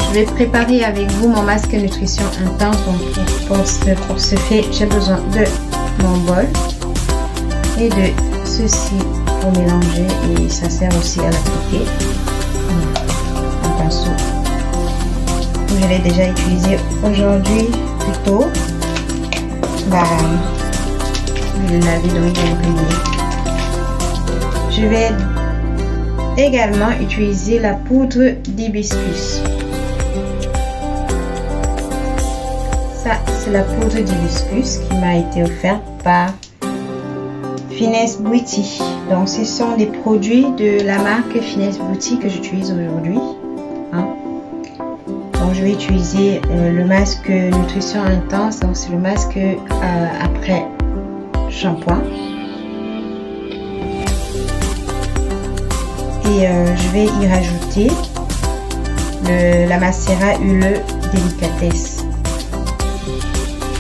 je vais préparer avec vous mon masque nutrition intense. Donc pour ce fait, j'ai besoin de mon bol et de ceci pour mélanger, et ça sert aussi à l'appliquer. Un pinceau. Je l'ai déjà utilisé aujourd'hui plus tôt. Je l'avais donc imprimé. Je vais également utiliser la poudre d'hibiscus. Ça, c'est la poudre d'hibiscus qui m'a été offerte par Finesse Beauty. Donc, ce sont des produits de la marque Finesse Beauty que j'utilise aujourd'hui. Donc, je vais utiliser le masque nutrition intense. Donc, c'est le masque après shampoing. Et je vais y rajouter la mascara huileux délicatesse.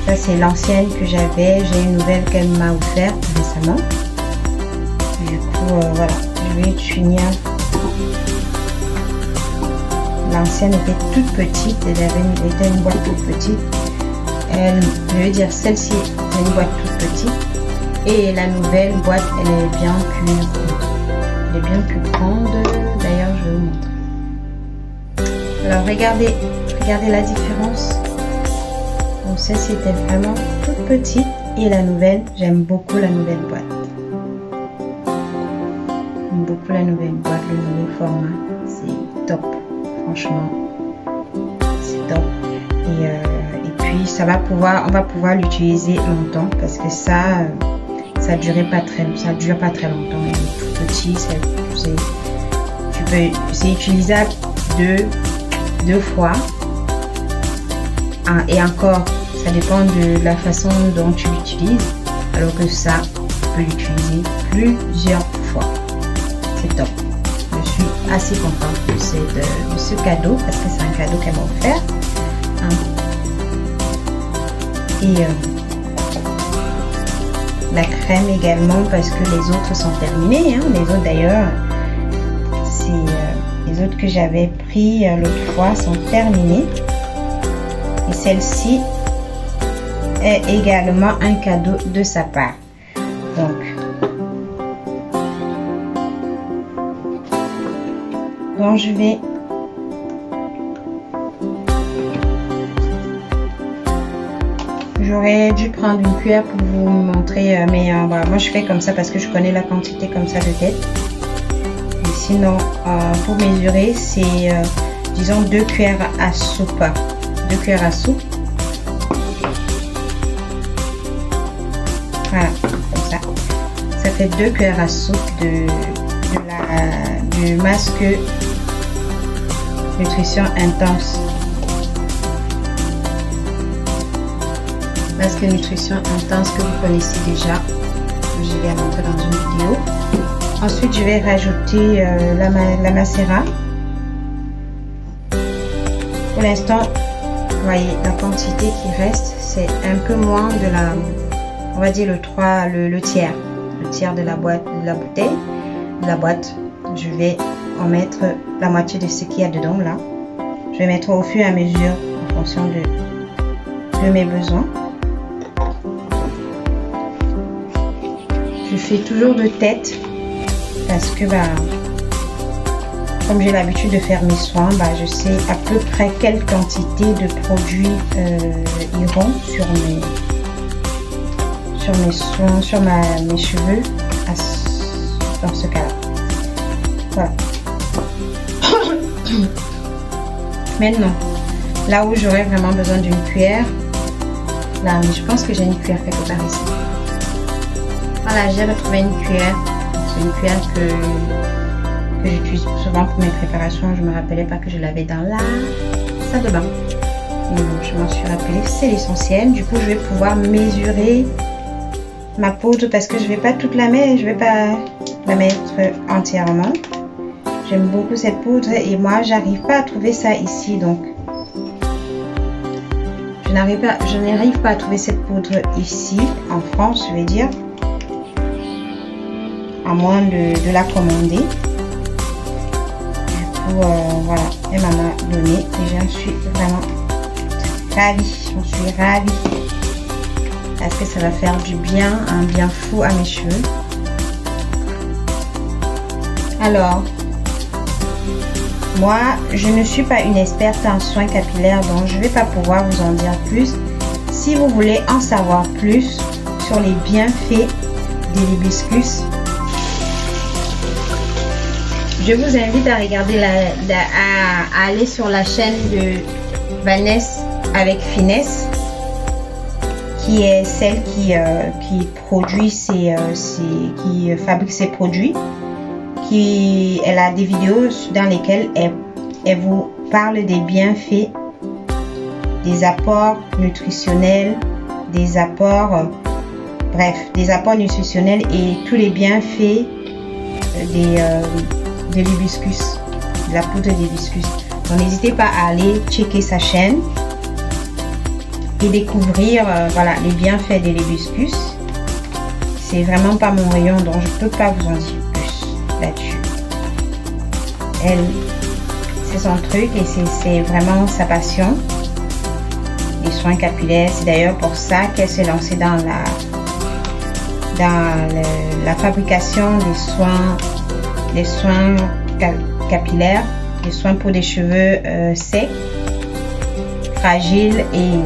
Ça, c'est l'ancienne que j'avais. J'ai une nouvelle qu'elle m'a offerte récemment. Du coup, voilà, je vais finir. L'ancienne était toute petite. Elle était une boîte toute petite. Je veux dire, celle-ci, c'est une boîte toute petite. Et la nouvelle boîte, elle est bien plus grande. Elle est bien plus grande. D'ailleurs, je vais vous montrer. Alors, regardez la différence. Donc, celle-ci était vraiment toute petite. Et la nouvelle, j'aime beaucoup la nouvelle boîte. J'aime beaucoup la nouvelle boîte, le nouveau format. C'est top. Franchement, c'est top. Et puis, on va pouvoir l'utiliser longtemps parce que ça dure pas très longtemps. Il est tout petit. C'est utilisable deux fois. Et encore, ça dépend de la façon dont tu l'utilises. Alors que ça, tu peux l'utiliser plusieurs fois. C'est top. Je suis assez contente de ce cadeau parce que c'est un cadeau qu'elle m'a offert. Et la crème également parce que les autres sont terminées. Les autres d'ailleurs, les autres que j'avais pris l'autre fois sont terminées. Et celle-ci est également un cadeau de sa part. Donc je vais j'aurais dû prendre une cuillère pour vous montrer, mais voilà, moi je fais comme ça parce que je connais la quantité comme ça de tête. Et sinon, pour mesurer, c'est disons 2 cuillères à soupe. 2 cuillères à soupe. Voilà, comme ça. Ça fait 2 cuillères à soupe du masque nutrition intense. Masque nutrition intense que vous connaissez déjà. Je vais la montrer dans une vidéo. Ensuite, je vais rajouter la mascara. Pour l'instant, vous voyez la quantité qui reste, c'est un peu moins de la, on va dire le tiers de la bouteille, de la boîte. Je vais en mettre la moitié de ce qu'il y a dedans là. Je vais mettre au fur et à mesure en fonction de mes besoins. Je fais toujours de tête parce que comme j'ai l'habitude de faire mes soins, je sais à peu près quelle quantité de produits iront sur mes soins, sur mes cheveux dans ce cas-là. Voilà. Maintenant, là où j'aurais vraiment besoin d'une cuillère, là, mais je pense que j'ai une cuillère quelque part ici. Voilà, j'ai retrouvé une cuillère. C'est une cuillère que j'utilise souvent pour mes préparations. Je me rappelais pas que je l'avais dans la salle de bain. Et donc, je m'en suis rappelé. C'est l'essentiel. Du coup, je vais pouvoir mesurer ma poudre parce que je vais pas toute la mettre. Je vais pas la mettre entièrement. J'aime beaucoup cette poudre et moi, j'arrive pas à trouver ça ici. Donc, je n'arrive pas à trouver cette poudre ici en France, je vais dire. À moins de la commander. Du coup, voilà, elle m'en a donné et j'en suis vraiment ravie. J'en suis ravie parce que ça va faire du bien, un bien fou à mes cheveux. Alors, moi, je ne suis pas une experte en soins capillaires, donc je ne vais pas pouvoir vous en dire plus. Si vous voulez en savoir plus sur les bienfaits de l'hibiscus, je vous invite à regarder à aller sur la chaîne de Vanessa avec Finesse, qui est celle qui produit qui fabrique ses produits. Elle a des vidéos dans lesquelles elle vous parle des bienfaits, des apports nutritionnels, des apports, bref, des apports nutritionnels et tous les bienfaits de l'hibiscus, de la poudre d'hibiscus. Donc n'hésitez pas à aller checker sa chaîne et découvrir voilà, les bienfaits de l'hibiscus. C'est vraiment pas mon rayon, donc je peux pas vous en dire là-dessus. Elle, c'est son truc et c'est vraiment sa passion, les soins capillaires. C'est d'ailleurs pour ça qu'elle s'est lancée dans la fabrication des soins capillaires, des soins pour des cheveux secs, fragiles et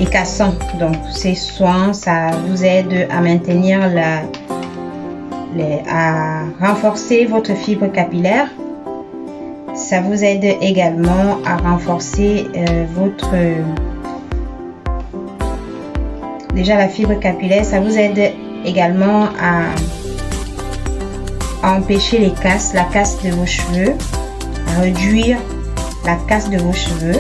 cassants. Donc ces soins, ça vous aide à maintenir à renforcer votre fibre capillaire. Ça vous aide également à renforcer déjà la fibre capillaire. Ça vous aide également à empêcher la casse de vos cheveux, à réduire la casse de vos cheveux.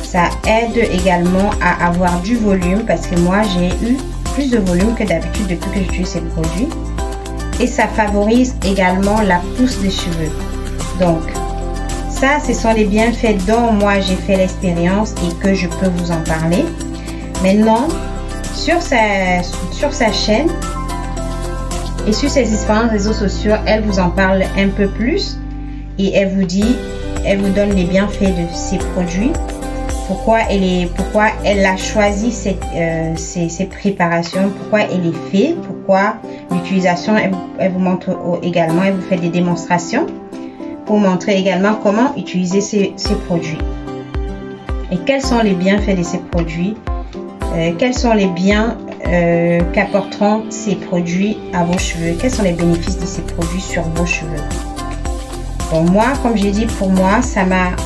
Ça aide également à avoir du volume, parce que moi j'ai eu plus de volume que d'habitude depuis que j'utilise ces produits. Et ça favorise également la pousse des cheveux. Donc ça, ce sont les bienfaits dont moi j'ai fait l'expérience et que je peux vous en parler. Maintenant, sur sa chaîne et sur ses différents réseaux sociaux, elle vous en parle un peu plus et elle vous donne les bienfaits de ces produits. Pourquoi elle a choisi ces préparations, pourquoi elle est fait, pourquoi l'utilisation, elle vous montre également, elle vous fait des démonstrations pour montrer également comment utiliser ces produits. Et quels sont les bienfaits de ces produits, quels sont les biens qu'apporteront ces produits à vos cheveux, quels sont les bénéfices de ces produits sur vos cheveux. Bon, moi, comme j'ai dit, pour moi, ça a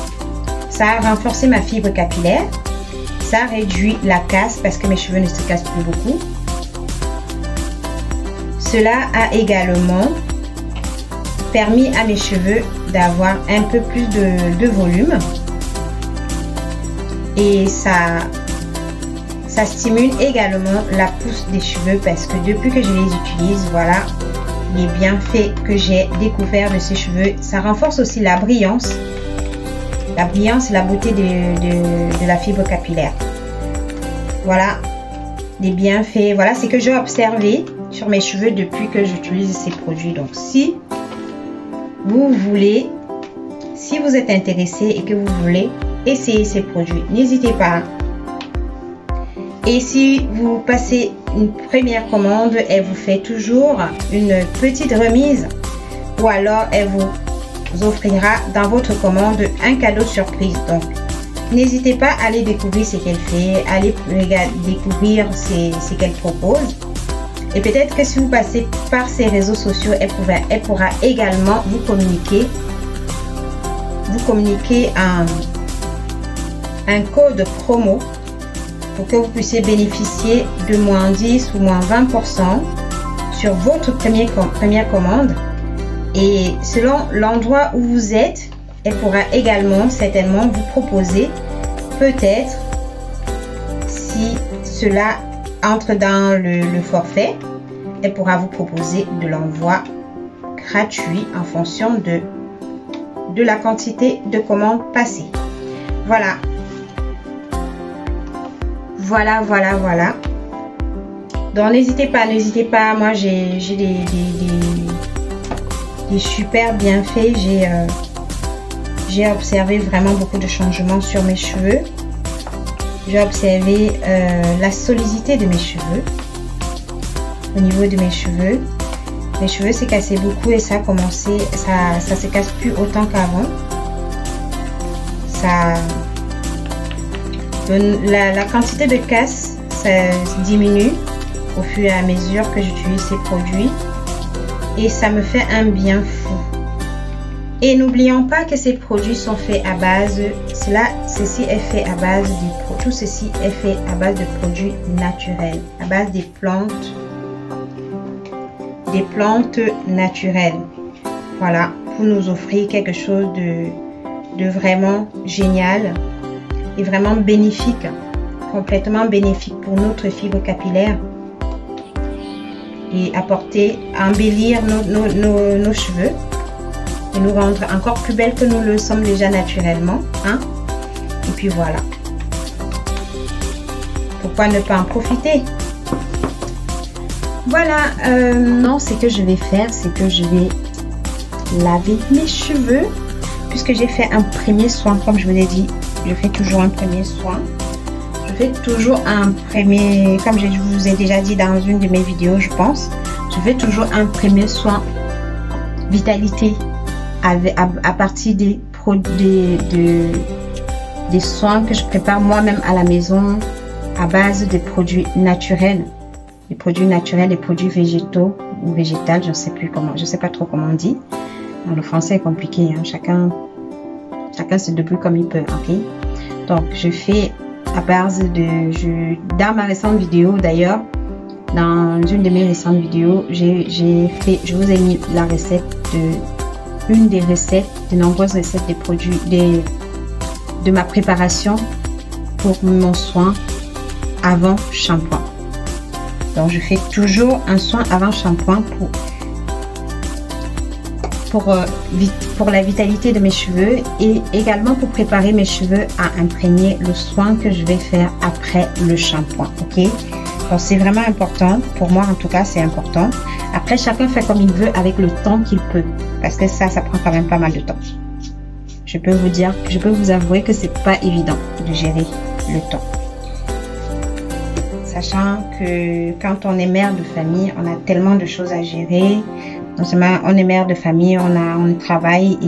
renforcé ma fibre capillaire, ça a réduit la casse parce que mes cheveux ne se cassent plus beaucoup. Cela a également permis à mes cheveux d'avoir un peu plus de volume et ça stimule également la pousse des cheveux parce que depuis que je les utilise, voilà les bienfaits que j'ai découverts de ces cheveux. Ça renforce aussi la brillance et la beauté de la fibre capillaire. Voilà les bienfaits, voilà ce que j'ai observé sur mes cheveux depuis que j'utilise ces produits. Donc si vous êtes intéressé et que vous voulez essayer ces produits, n'hésitez pas. Et si vous passez une première commande, elle vous fait toujours une petite remise ou alors elle vous offrira dans votre commande un cadeau surprise. Donc n'hésitez pas à aller découvrir ce qu'elle fait, aller découvrir ce qu'elle propose. Et peut-être que si vous passez par ses réseaux sociaux, elle pourra également vous communiquer un code promo pour que vous puissiez bénéficier de moins 10 ou moins 20% sur votre première commande. Et selon l'endroit où vous êtes, elle pourra également certainement vous proposer, peut-être, si cela entre dans le forfait, elle pourra vous proposer de l'envoi gratuit en fonction de la quantité de commandes passées. Voilà. Donc n'hésitez pas, moi j'ai est super bien fait. J'ai observé vraiment beaucoup de changements sur mes cheveux. J'ai observé la solidité de mes cheveux. Au niveau de mes cheveux s'est cassé beaucoup et ça a commencé, ça se casse plus autant qu'avant. La quantité de casse, ça diminue au fur et à mesure que j'utilise ces produits et ça me fait un bien fou. Et n'oublions pas que ces produits sont faits à base, ceci est fait à base tout ceci est fait à base de produits naturels, à base des plantes naturelles. Voilà, pour nous offrir quelque chose de vraiment génial et vraiment bénéfique, complètement bénéfique pour notre fibre capillaire et embellir nos cheveux et nous rendre encore plus belles que nous le sommes déjà naturellement, hein? Et puis voilà, pourquoi ne pas en profiter? Voilà, non, ce que je vais faire, c'est que je vais laver mes cheveux puisque j'ai fait un premier soin. Comme je vous l'ai dit, je fais toujours un premier soin. Je fais toujours un premier, comme je vous ai déjà dit dans une de mes vidéos, je pense, je fais toujours un premier soin vitalité à partir des soins que je prépare moi-même à la maison à base de produits naturels. Les produits naturels, les produits végétaux ou végétales, je sais pas trop comment on dit. Le français est compliqué, hein? Chacun se débrouille comme il peut, ok? Donc je fais à base dans ma récente vidéo d'ailleurs, dans une de mes récentes vidéos, je vous ai mis la recette de nombreuses recettes des produits de ma préparation pour mon soin avant shampoing. Donc je fais toujours un soin avant shampoing pour la vitalité de mes cheveux et également pour préparer mes cheveux à imprégner le soin que je vais faire après le shampoing, ok? Donc c'est vraiment important, pour moi en tout cas c'est important. Après chacun fait comme il veut avec le temps qu'il peut, parce que ça prend quand même pas mal de temps. Je peux vous avouer que c'est pas évident de gérer le temps. Sachant que quand on est mère de famille, on a tellement de choses à gérer. Non seulement on est mère de famille, on travaille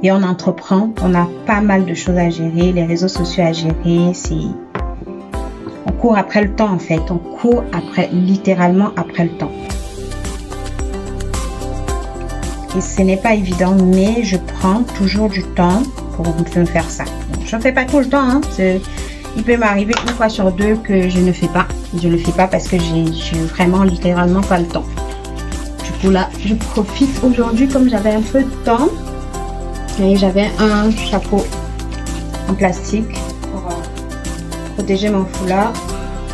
et on entreprend. On a pas mal de choses à gérer, les réseaux sociaux à gérer. On court après le temps en fait. On court littéralement après le temps. Et ce n'est pas évident, mais je prends toujours du temps pour me faire ça. Bon, je ne fais pas tout le temps, hein. Il peut m'arriver une fois sur deux que je ne fais pas. Je ne le fais pas parce que j'ai vraiment littéralement pas le temps. Du coup là, je profite aujourd'hui comme j'avais un peu de temps. Et j'avais un chapeau en plastique pour protéger mon foulard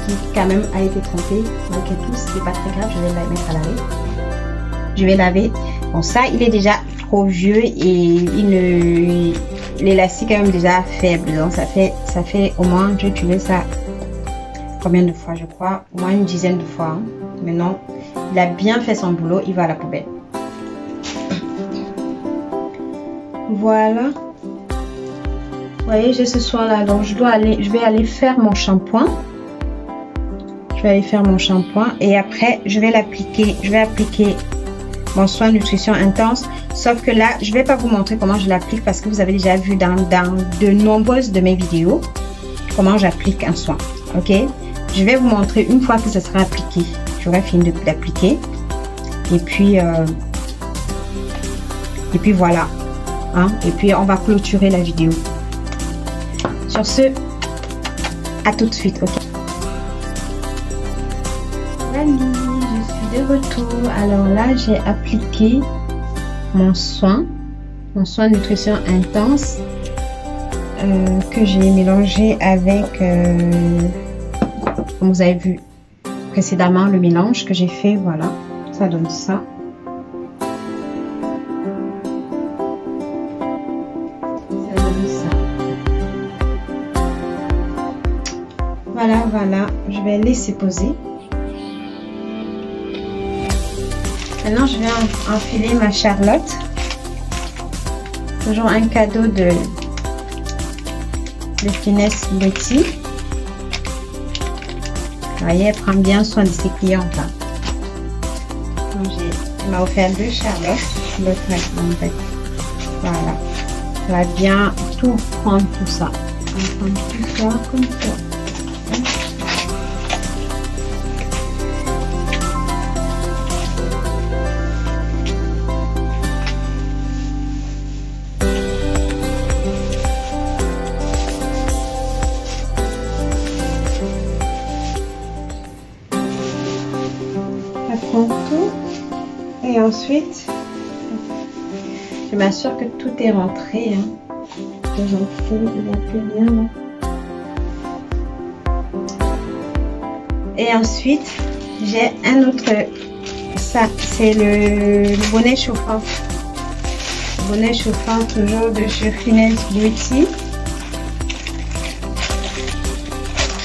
qui quand même a été trempé. Malgré tout, ce n'est pas très grave, je vais la mettre à laver. Je vais laver. Bon, ça, il est déjà trop vieux et l'élastique est même déjà faible. Donc, ça fait au moins, j'ai utilisé ça combien de fois, je crois, au moins une dizaine de fois. Hein. Maintenant, il a bien fait son boulot, il va à la poubelle. Voilà. Vous voyez, j'ai ce soin-là. Donc, je vais aller faire mon shampoing. Je vais aller faire mon shampoing et après, je vais appliquer mon soin nutrition intense, sauf que là je vais pas vous montrer comment je l'applique parce que vous avez déjà vu dans de nombreuses de mes vidéos comment j'applique un soin, ok? Je vais vous montrer une fois que ce sera appliqué, j'aurai fini d'appliquer et puis voilà, hein? Et puis on va clôturer la vidéo. Sur ce, à tout de suite, ok? De retour. Alors là, j'ai appliqué mon soin nutrition intense que j'ai mélangé avec, comme vous avez vu précédemment, le mélange que j'ai fait. Voilà, ça donne ça. Voilà, je vais laisser poser. Maintenant, je vais enfiler ma Charlotte. Toujours un cadeau de Finesse Beauty. Vous voyez, elle prend bien soin de ses clientes. Hein. Elle m'a offert 2 Charlotte. L'autre, en fait. Voilà. Ça va bien tout prendre tout ça. On va prendre tout ça comme ça. Tout et ensuite je m'assure que tout est rentré, hein. J'enfile, il va plus bien là. Et ensuite j'ai un autre, ça c'est le bonnet chauffant, toujours de chez Finesse Beauty.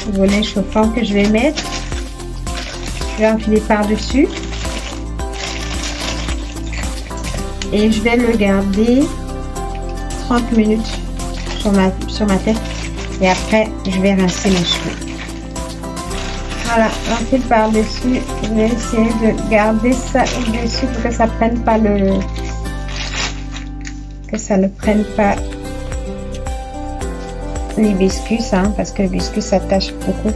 Le bonnet chauffant que je vais mettre. Je vais enfiler par-dessus et je vais le garder 30 minutes sur ma tête et après je vais rincer mes cheveux. Voilà, j'enfile par-dessus. Je vais essayer de garder ça au-dessus pour que ça prenne pas ne prenne pas l'hibiscus, hein, parce que l'hibiscus s'attache beaucoup.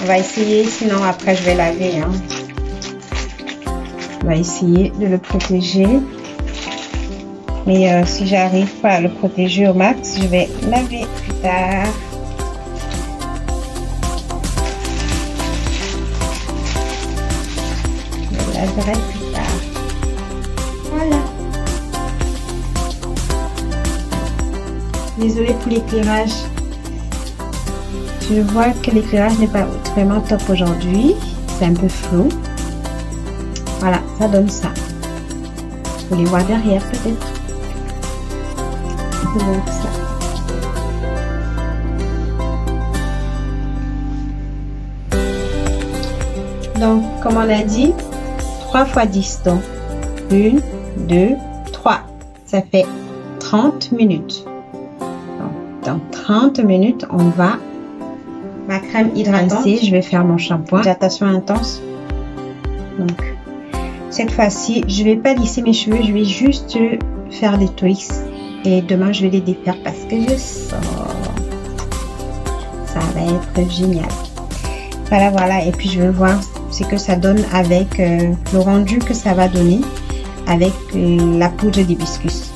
On va essayer, sinon après je vais laver. Hein. On va essayer de le protéger. Mais si j'arrive pas à le protéger au max, je vais laver plus tard. Je laverai plus tard. Voilà. Désolée pour l'éclairage. Je vois que l'éclairage n'est pas vraiment top aujourd'hui. C'est un peu flou. Voilà, ça donne ça. Vous les voir derrière peut-être. Donc ça. Donc, comme on a dit, 3 fois 10. Donc, 1, 2, 3. Ça fait 30 minutes. Donc, dans 30 minutes, on va ma crème hydratante. Je vais faire mon shampoing. Hydratation intense. Donc, cette fois-ci, je vais pas lisser mes cheveux. Je vais juste faire des twists. Et demain, je vais les défaire parce que je sors. Ça va être génial. Voilà, voilà. Et puis, je vais voir ce que ça donne avec le rendu que ça va donner avec la poudre d'hibiscus.